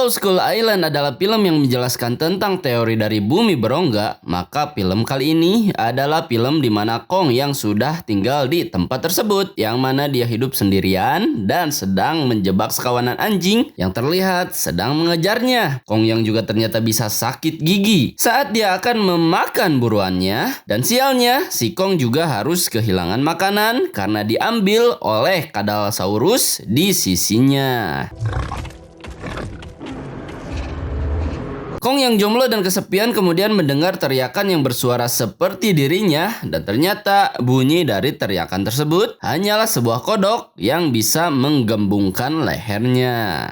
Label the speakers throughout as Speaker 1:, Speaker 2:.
Speaker 1: Kalau Skull Island adalah film yang menjelaskan tentang teori dari bumi berongga, maka film kali ini adalah film di mana Kong yang sudah tinggal di tempat tersebut, yang mana dia hidup sendirian dan sedang menjebak sekawanan anjing yang terlihat sedang mengejarnya. Kong yang juga ternyata bisa sakit gigi saat dia akan memakan buruannya, dan sialnya si Kong juga harus kehilangan makanan karena diambil oleh Kadalsaurus di sisinya. Kong yang jomblo dan kesepian kemudian mendengar teriakan yang bersuara seperti dirinya, dan ternyata bunyi dari teriakan tersebut hanyalah sebuah kodok yang bisa menggembungkan lehernya.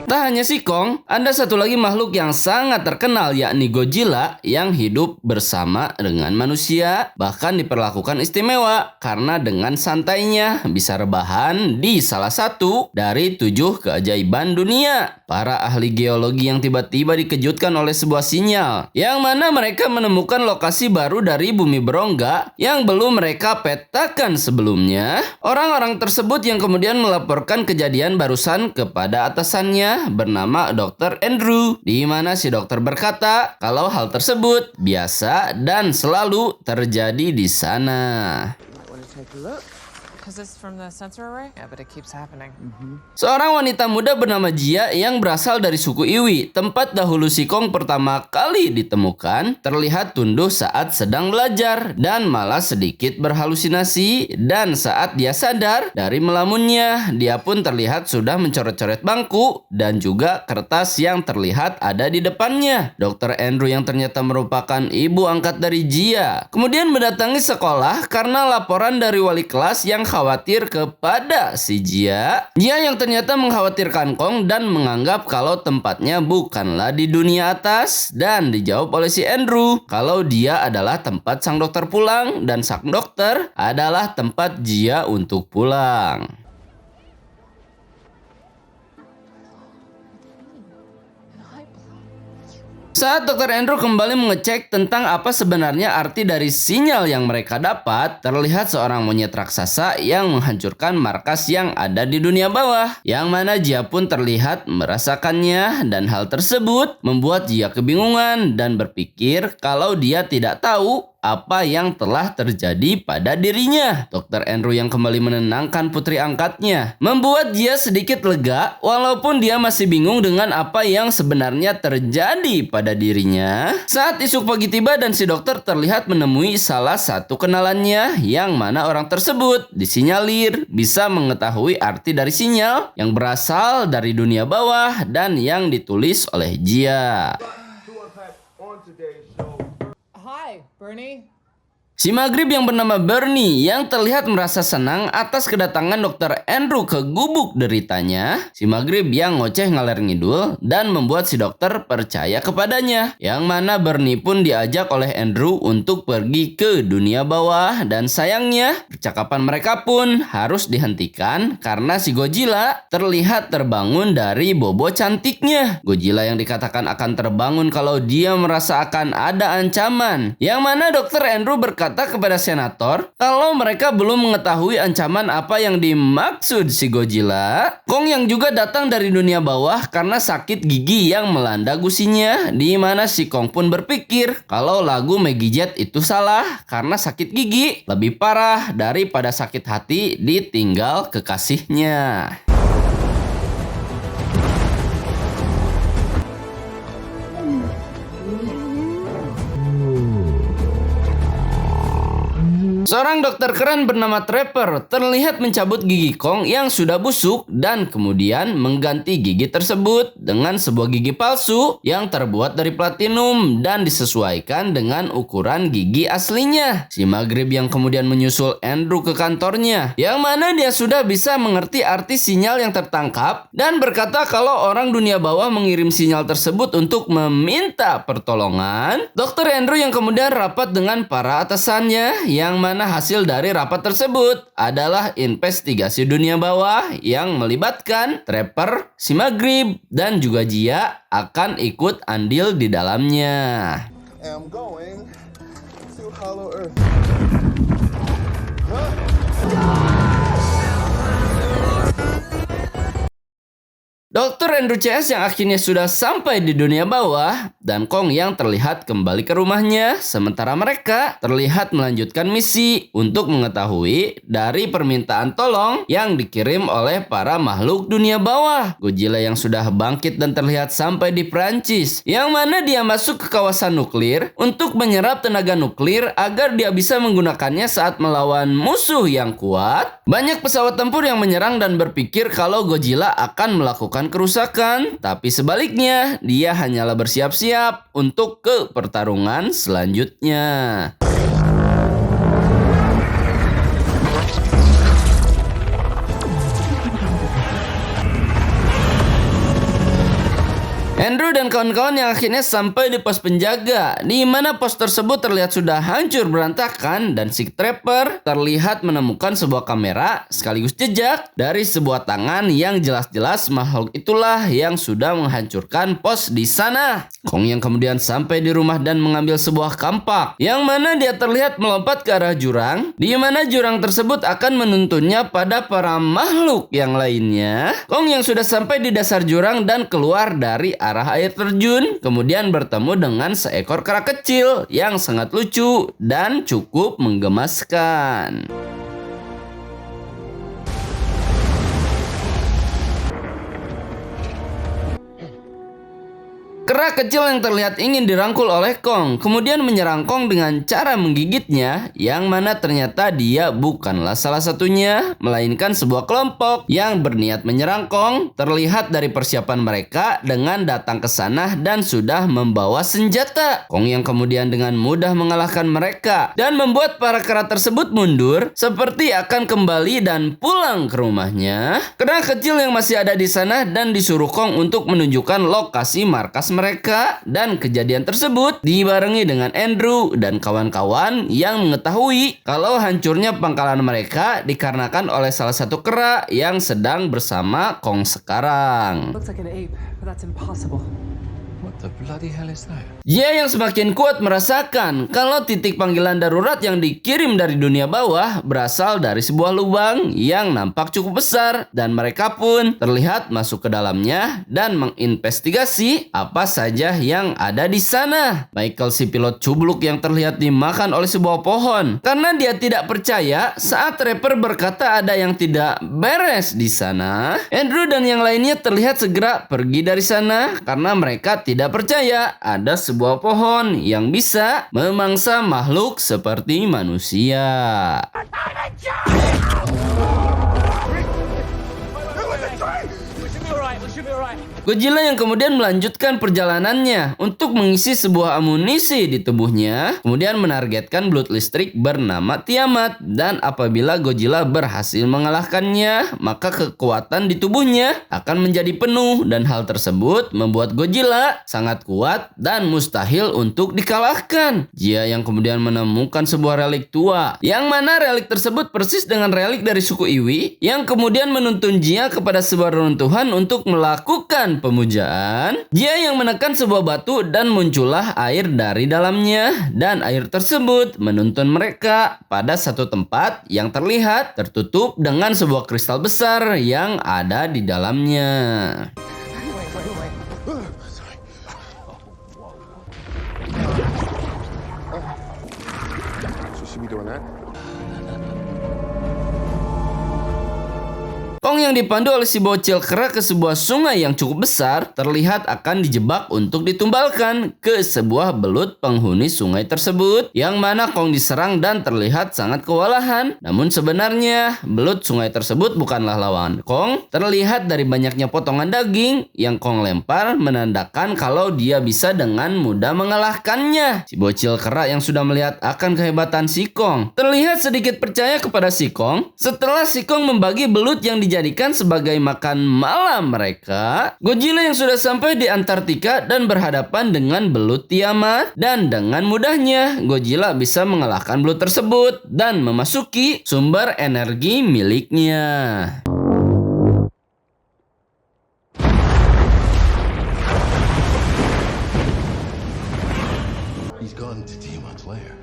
Speaker 1: Tak hanya si Kong, ada satu lagi makhluk yang sangat terkenal, yakni Godzilla, yang hidup bersama dengan manusia, bahkan diperlakukan istimewa karena dengan santainya bisa rebahan di salah satu dari 7 keajaiban dunia. Para ahli geologi yang tiba-tiba dikejutkan oleh sebuah sinyal, yang mana mereka menemukan lokasi baru dari bumi berongga yang belum mereka petakan sebelumnya. Orang-orang tersebut yang kemudian melaporkan kejadian barusan kepada atasannya bernama Dr. Andrew, di mana si dokter berkata kalau hal tersebut biasa dan selalu terjadi di sana. Seorang wanita muda bernama Jia yang berasal dari suku Iwi, tempat dahulu si Kong pertama kali ditemukan, terlihat tunduk saat sedang belajar dan malah sedikit berhalusinasi, dan saat dia sadar dari melamunnya, dia pun terlihat sudah mencoret-coret bangku dan juga kertas yang terlihat ada di depannya. Dr. Andrew yang ternyata merupakan ibu angkat dari Jia kemudian mendatangi sekolah karena laporan dari wali kelas yang khawatir kepada si Jia. Jia yang ternyata mengkhawatirkan Kong dan menganggap kalau tempatnya bukanlah di dunia atas, dan dijawab oleh si Andrew kalau dia adalah tempat sang dokter pulang dan sang dokter adalah tempat Jia untuk pulang. Saat Dr. Andrew kembali mengecek tentang apa sebenarnya arti dari sinyal yang mereka dapat, terlihat seorang monyet raksasa yang menghancurkan markas yang ada di dunia bawah, yang mana Jia pun terlihat merasakannya, dan hal tersebut membuat Jia kebingungan dan berpikir kalau dia tidak tahu apa yang telah terjadi pada dirinya. Dr. Andrew yang kembali menenangkan putri angkatnya membuat Jia sedikit lega, walaupun dia masih bingung dengan apa yang sebenarnya terjadi pada dirinya. Saat esok pagi tiba dan si dokter terlihat menemui salah satu kenalannya, yang mana orang tersebut disinyalir bisa mengetahui arti dari sinyal yang berasal dari dunia bawah dan yang ditulis oleh Jia.
Speaker 2: Hi, Bernie.
Speaker 1: Si Maghrib yang bernama Bernie yang terlihat merasa senang atas kedatangan Dr. Andrew ke gubuk deritanya. Si Maghrib yang ngoceh ngaler ngidul dan membuat si dokter percaya kepadanya, yang mana Bernie pun diajak oleh Andrew untuk pergi ke dunia bawah, dan sayangnya percakapan mereka pun harus dihentikan karena si Godzilla terlihat terbangun dari bobo cantiknya. Godzilla yang dikatakan akan terbangun kalau dia merasa akan ada ancaman, yang mana Dr. Andrew berkata kepada senator kalau mereka belum mengetahui ancaman apa yang dimaksud si Godzilla. Kong yang juga datang dari dunia bawah karena sakit gigi yang melanda gusinya, di mana si Kong pun berpikir kalau lagu Meggy Jet itu salah karena sakit gigi lebih parah daripada sakit hati ditinggal kekasihnya. Seorang dokter keren bernama Trapper terlihat mencabut gigi Kong yang sudah busuk dan kemudian mengganti gigi tersebut dengan sebuah gigi palsu yang terbuat dari platinum dan disesuaikan dengan ukuran gigi aslinya. Si Maghrib yang kemudian menyusul Andrew ke kantornya, yang mana dia sudah bisa mengerti arti sinyal yang tertangkap dan berkata kalau orang dunia bawah mengirim sinyal tersebut untuk meminta pertolongan. Dr. Andrew yang kemudian rapat dengan para atasannya, yang mana hasil dari rapat tersebut adalah investigasi dunia bawah yang melibatkan Trapper, si Maghrib, dan juga Jia akan ikut andil di dalamnya.
Speaker 3: I'm going to Hollow Earth.
Speaker 1: Dr. Andrew CS yang akhirnya sudah sampai di dunia bawah dan Kong yang terlihat kembali ke rumahnya, sementara mereka terlihat melanjutkan misi untuk mengetahui dari permintaan tolong yang dikirim oleh para makhluk dunia bawah. Godzilla yang sudah bangkit dan terlihat sampai di Prancis, yang mana dia masuk ke kawasan nuklir untuk menyerap tenaga nuklir agar dia bisa menggunakannya saat melawan musuh yang kuat. Banyak pesawat tempur yang menyerang dan berpikir kalau Godzilla akan melakukan kerusakan, tapi sebaliknya dia hanyalah bersiap-siap untuk ke pertarungan selanjutnya. Andrew dan kawan-kawan yang akhirnya sampai di pos penjaga, di mana pos tersebut terlihat sudah hancur berantakan dan si Trapper terlihat menemukan sebuah kamera sekaligus jejak dari sebuah tangan yang jelas-jelas makhluk itulah yang sudah menghancurkan pos di sana. Kong yang kemudian sampai di rumah dan mengambil sebuah kampak, yang mana dia terlihat melompat ke arah jurang, di mana jurang tersebut akan menuntunnya pada para makhluk yang lainnya. Kong yang sudah sampai di dasar jurang dan keluar dari arah air terjun, kemudian bertemu dengan seekor kera kecil yang sangat lucu dan cukup menggemaskan. Kera kecil yang terlihat ingin dirangkul oleh Kong, kemudian menyerang Kong dengan cara menggigitnya, yang mana ternyata dia bukanlah salah satunya, melainkan sebuah kelompok yang berniat menyerang Kong. Terlihat dari persiapan mereka dengan datang ke sana dan sudah membawa senjata. Kong yang kemudian dengan mudah mengalahkan mereka dan membuat para kera tersebut mundur seperti akan kembali dan pulang ke rumahnya. Kera kecil yang masih ada di sana dan disuruh Kong untuk menunjukkan lokasi markas mereka, dan kejadian tersebut dibarengi dengan Andrew dan kawan-kawan yang mengetahui kalau hancurnya pangkalan mereka dikarenakan oleh salah satu kera yang sedang bersama Kong sekarang.
Speaker 2: Looks like an ape, but that's impossible.
Speaker 3: What the bloody hell is that?
Speaker 1: Dia yang semakin kuat merasakan kalau titik panggilan darurat yang dikirim dari dunia bawah berasal dari sebuah lubang yang nampak cukup besar, dan mereka pun terlihat masuk ke dalamnya dan menginvestigasi apa saja yang ada di sana. Michael, si pilot cubluk yang terlihat dimakan oleh sebuah pohon karena dia tidak percaya saat rapper berkata ada yang tidak beres di sana. Andrew dan yang lainnya terlihat segera pergi dari sana karena mereka tidak percaya ada sebuah pohon yang bisa memangsa makhluk seperti manusia. Godzilla yang kemudian melanjutkan perjalanannya untuk mengisi sebuah amunisi di tubuhnya, kemudian menargetkan belut listrik bernama Tiamat, dan apabila Godzilla berhasil mengalahkannya, maka kekuatan di tubuhnya akan menjadi penuh, dan hal tersebut membuat Godzilla sangat kuat dan mustahil untuk dikalahkan. Dia yang kemudian menemukan sebuah relik tua, yang mana relik tersebut persis dengan relik dari suku Iwi, yang kemudian menuntun Jia kepada sebuah reruntuhan untuk melakukan pemujaan. Dia yang menekan sebuah batu dan muncullah air dari dalamnya, dan air tersebut menuntun mereka pada satu tempat yang terlihat tertutup dengan sebuah kristal besar yang ada di dalamnya.
Speaker 3: So should we doing that?
Speaker 1: Kong yang dipandu oleh si bocil kera ke sebuah sungai yang cukup besar terlihat akan dijebak untuk ditumbalkan ke sebuah belut penghuni sungai tersebut, yang mana Kong diserang dan terlihat sangat kewalahan. Namun sebenarnya belut sungai tersebut bukanlah lawan Kong. Terlihat dari banyaknya potongan daging yang Kong lempar menandakan kalau dia bisa dengan mudah mengalahkannya. Si bocil kera yang sudah melihat akan kehebatan si Kong terlihat sedikit percaya kepada si Kong. Setelah si Kong membagi belut yang dijadikan sebagai makan malam mereka, Godzilla yang sudah sampai di Antartika dan berhadapan dengan belut Tiamat, dan dengan mudahnya Godzilla bisa mengalahkan belut tersebut dan memasuki sumber energi miliknya.
Speaker 3: He's gone to Tiamat's lair.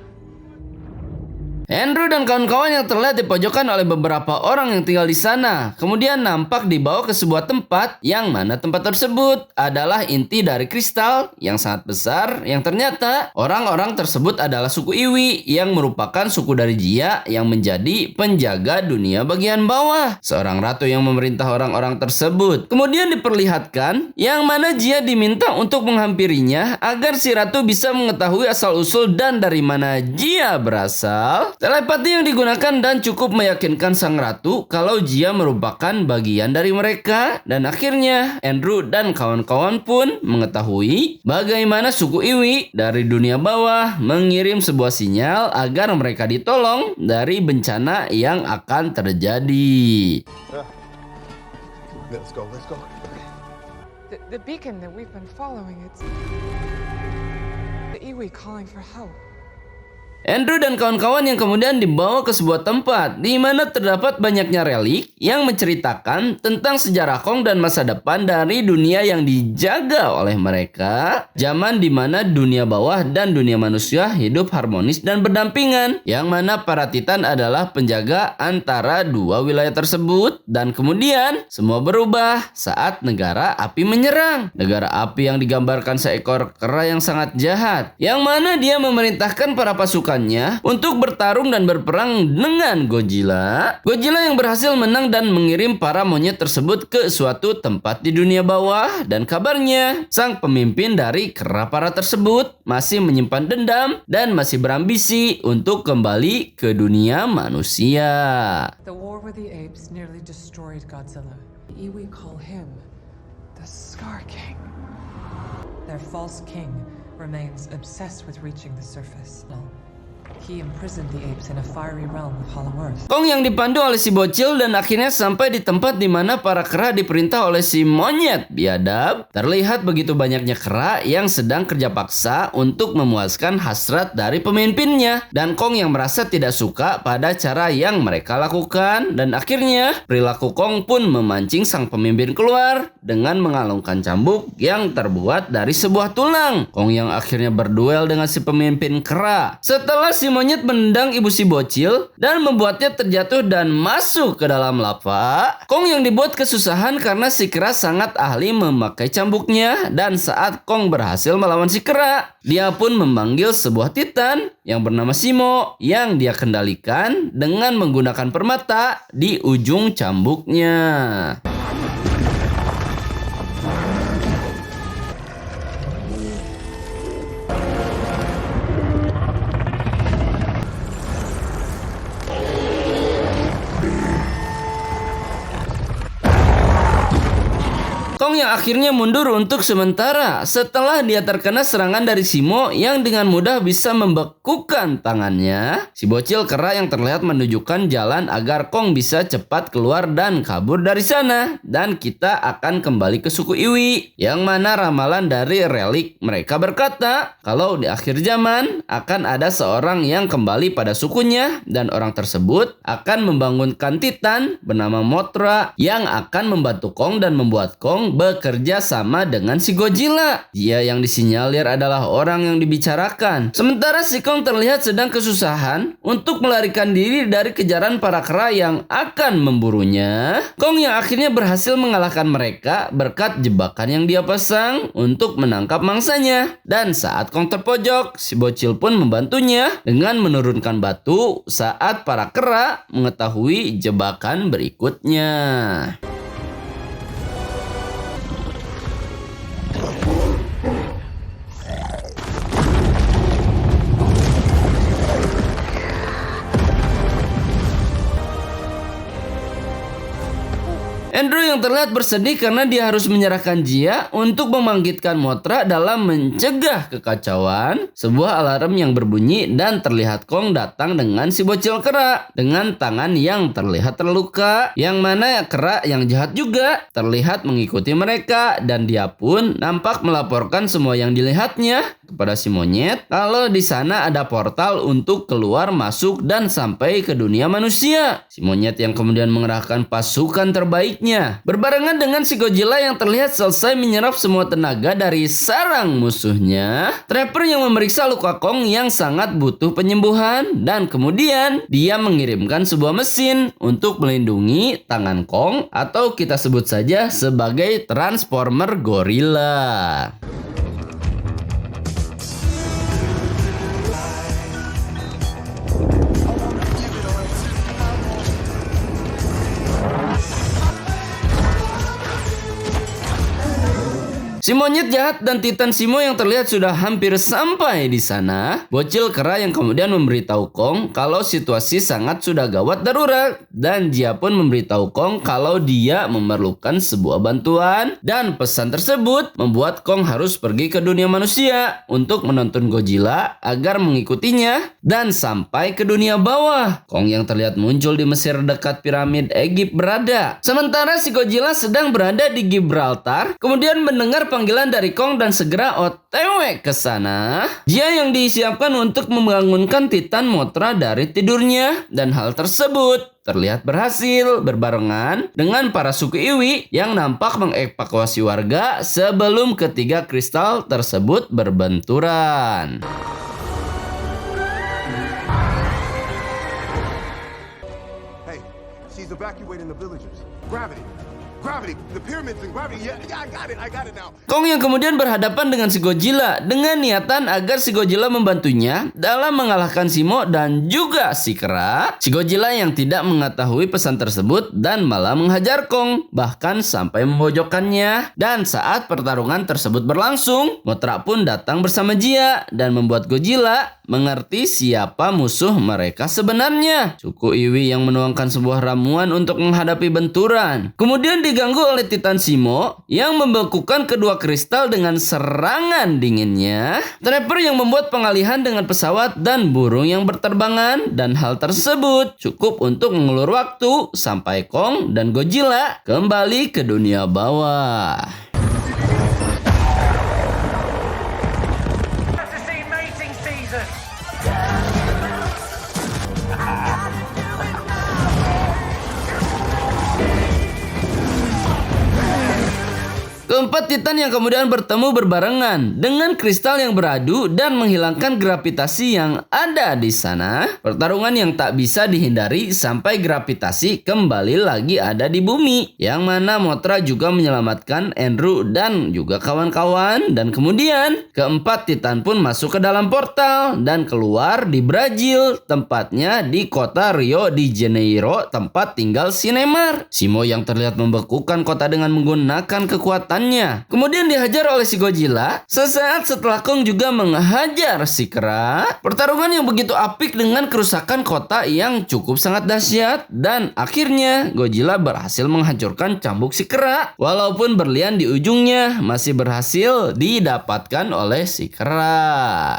Speaker 1: Andrew dan kawan-kawan yang terlihat dipojokan oleh beberapa orang yang tinggal di sana kemudian nampak dibawa ke sebuah tempat yang mana tempat tersebut adalah inti dari kristal yang sangat besar yang ternyata orang-orang tersebut adalah suku Iwi yang merupakan suku dari Jia yang menjadi penjaga dunia bagian bawah. Seorang ratu yang memerintah orang-orang tersebut. Kemudian diperlihatkan yang mana Jia diminta untuk menghampirinya agar si ratu bisa mengetahui asal-usul dan dari mana Jia berasal. Telepati yang digunakan dan cukup meyakinkan sang ratu kalau Jia merupakan bagian dari mereka dan akhirnya Andrew dan kawan-kawan pun mengetahui bagaimana suku Iwi dari dunia bawah mengirim sebuah sinyal agar mereka ditolong dari bencana yang akan terjadi.
Speaker 3: Let's go.
Speaker 2: The beacon that we've been following, it's the Iwi calling for help.
Speaker 1: Andrew dan kawan-kawan yang kemudian dibawa ke sebuah tempat di mana terdapat banyaknya relik yang menceritakan tentang sejarah Kong dan masa depan dari dunia yang dijaga oleh mereka. Zaman di mana dunia bawah dan dunia manusia hidup harmonis dan berdampingan, yang mana para Titan adalah penjaga antara dua wilayah tersebut. Dan kemudian semua berubah saat negara api menyerang. Negara api yang digambarkan seekor kera yang sangat jahat, yang mana dia memerintahkan para pasukan untuk bertarung dan berperang dengan Godzilla. Godzilla yang berhasil menang dan mengirim para monyet tersebut ke suatu tempat di dunia bawah dan kabarnya sang pemimpin dari kera para tersebut masih menyimpan dendam dan masih berambisi untuk kembali ke dunia manusia.
Speaker 2: The war with the apes nearly destroyed Godzilla. The Iwi call him the Scar King. Their false king remains obsessed with reaching the surface. He imprisoned the apes in a fiery realm of Hollow Earth.
Speaker 1: Kong yang dipandu oleh si bocil dan akhirnya sampai di tempat di mana para kera diperintah oleh si monyet biadab. Terlihat begitu banyaknya kera yang sedang kerja paksa untuk memuaskan hasrat dari pemimpinnya. Dan Kong yang merasa tidak suka pada cara yang mereka lakukan. Dan akhirnya perilaku Kong pun memancing sang pemimpin keluar dengan mengalungkan cambuk yang terbuat dari sebuah tulang. Kong yang akhirnya berduel dengan si pemimpin kera. Setelah si monyet menendang ibu si bocil dan membuatnya terjatuh dan masuk ke dalam lava, Kong yang dibuat kesusahan karena si kera sangat ahli memakai cambuknya. Dan saat Kong berhasil melawan si kera, dia pun memanggil sebuah Titan yang bernama Simo yang dia kendalikan dengan menggunakan permata di ujung cambuknya. Kong yang akhirnya mundur untuk sementara setelah dia terkena serangan dari Simo yang dengan mudah bisa membekukan tangannya. Si bocil kera yang terlihat menunjukkan jalan agar Kong bisa cepat keluar dan kabur dari sana. Dan kita akan kembali ke suku Iwi, yang mana ramalan dari relik mereka berkata kalau di akhir zaman akan ada seorang yang kembali pada sukunya dan orang tersebut akan membangunkan Titan bernama Mothra yang akan membantu Kong dan membuat Kong bekerja sama dengan si Godzilla. Dia yang disinyalir adalah orang yang dibicarakan. Sementara si Kong terlihat sedang kesusahan untuk melarikan diri dari kejaran para kera yang akan memburunya. Kong yang akhirnya berhasil mengalahkan mereka berkat jebakan yang dia pasang untuk menangkap mangsanya. Dan saat Kong terpojok, si bocil pun membantunya dengan menurunkan batu saat para kera mengetahui jebakan berikutnya. Andrew yang terlihat bersedih karena dia harus menyerahkan Jia untuk membangkitkan Mothra dalam mencegah kekacauan. Sebuah alarm yang berbunyi dan terlihat Kong datang dengan si bocil kera dengan tangan yang terlihat terluka, yang mana kera yang jahat juga terlihat mengikuti mereka dan dia pun nampak melaporkan semua yang dilihatnya kepada si monyet kalau di sana ada portal untuk keluar masuk dan sampai ke dunia manusia. Si monyet yang kemudian mengerahkan pasukan terbaiknya berbarengan dengan si Godzilla yang terlihat selesai menyerap semua tenaga dari sarang musuhnya. Trapper yang memeriksa luka Kong yang sangat butuh penyembuhan dan kemudian dia mengirimkan sebuah mesin untuk melindungi tangan Kong atau kita sebut saja sebagai Transformer Gorilla. Si monyet jahat dan Titan Zemo yang terlihat sudah hampir sampai di sana. Bocil kera yang kemudian memberitahu Kong kalau situasi sangat sudah gawat darurat. Dan dia pun memberitahu Kong kalau dia memerlukan sebuah bantuan. Dan pesan tersebut membuat Kong harus pergi ke dunia manusia untuk menonton Godzilla agar mengikutinya dan sampai ke dunia bawah. Kong yang terlihat muncul di Mesir dekat piramid Egypt berada. Sementara si Godzilla sedang berada di Gibraltar, kemudian mendengar panggilan dari Kong dan segera OTW ke sana. Dia yang disiapkan untuk membangunkan Titan Mothra dari tidurnya dan hal tersebut terlihat berhasil berbarengan dengan para suku Iwi yang nampak mengevakuasi warga sebelum ketiga kristal tersebut berbenturan.
Speaker 4: Hey, she's evacuating the villagers. Gravity, the pyramids and gravity. Yeah, I got it now.
Speaker 1: Kong yang kemudian berhadapan dengan si Godzilla dengan niatan agar si Godzilla membantunya dalam mengalahkan Zemo dan juga si kera. Si Godzilla yang tidak mengetahui pesan tersebut dan malah menghajar Kong, bahkan sampai memojokkannya. Dan saat pertarungan tersebut berlangsung, Mothra pun datang bersama dia dan membuat Godzilla mengerti siapa musuh mereka sebenarnya. Suku Iwi yang menuangkan sebuah ramuan untuk menghadapi benturan. Kemudian diganggu oleh Titan Zemo yang membekukan kedua kristal dengan serangan dinginnya. Trapper yang membuat pengalihan dengan pesawat dan burung yang berterbangan, dan hal tersebut cukup untuk mengulur waktu sampai Kong dan Godzilla kembali ke dunia bawah. Keempat Titan yang kemudian bertemu berbarengan dengan kristal yang beradu dan menghilangkan gravitasi yang ada di sana. Pertarungan yang tak bisa dihindari sampai gravitasi kembali lagi ada di bumi. Yang mana Mothra juga menyelamatkan Andrew dan juga kawan-kawan. Dan kemudian keempat Titan pun masuk ke dalam portal dan keluar di Brazil. Tempatnya di kota Rio de Janeiro, tempat tinggal si Neymar. Zemo yang terlihat membekukan kota dengan menggunakan kekuatan. Kemudian dihajar oleh si Godzilla. Sesaat setelah Kong juga menghajar si kera. Pertarungan yang begitu apik dengan kerusakan kota yang cukup sangat dahsyat. Dan akhirnya Godzilla berhasil menghancurkan cambuk si kera. Walaupun berlian di ujungnya masih berhasil didapatkan oleh si kera.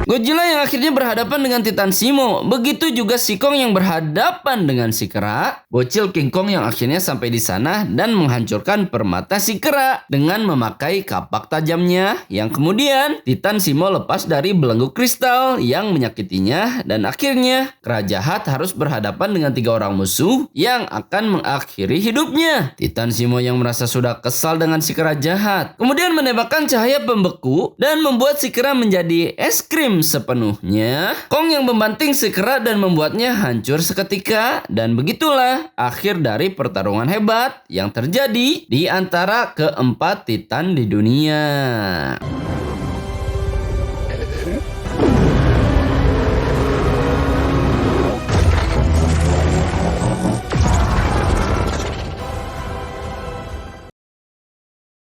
Speaker 1: Godzilla yang akhirnya berhadapan dengan Titan Zemo. Begitu juga si Kong yang berhadapan dengan si kera. Bocil King Kong yang akhirnya sampai di sana dan menghancurkan permata si kera dengan memakai kapak tajamnya. Yang kemudian Titan Zemo lepas dari belenggu kristal yang menyakitinya. Dan akhirnya kera jahat harus berhadapan dengan 3 orang musuh yang akan mengakhiri hidupnya. Titan Zemo yang merasa sudah kesal dengan si kera jahat kemudian menembakkan cahaya pembeku dan membuat si kera menjadi es krim sepenuhnya. Kong yang membanting si kera dan membuatnya hancur seketika. Dan begitulah akhir dari pertarungan hebat yang terjadi di antara keempat Titan di dunia.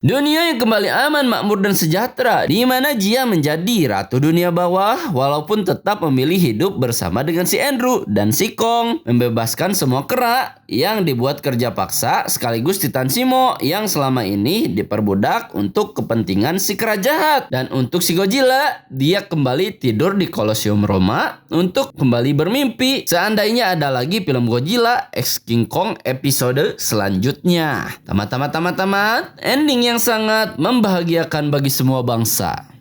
Speaker 1: Dunia yang kembali aman, makmur, dan sejahtera, di mana Jia menjadi ratu dunia bawah walaupun tetap memilih hidup bersama dengan si Andrew dan si Kong, membebaskan semua kera yang dibuat kerja paksa sekaligus Titan Zemo yang selama ini diperbudak untuk kepentingan si kera jahat. Dan untuk si Godzilla, dia kembali tidur di Colosseum Roma untuk kembali bermimpi seandainya ada lagi film Godzilla x King Kong episode selanjutnya. Tamat, ending yang sangat membahagiakan bagi semua bangsa.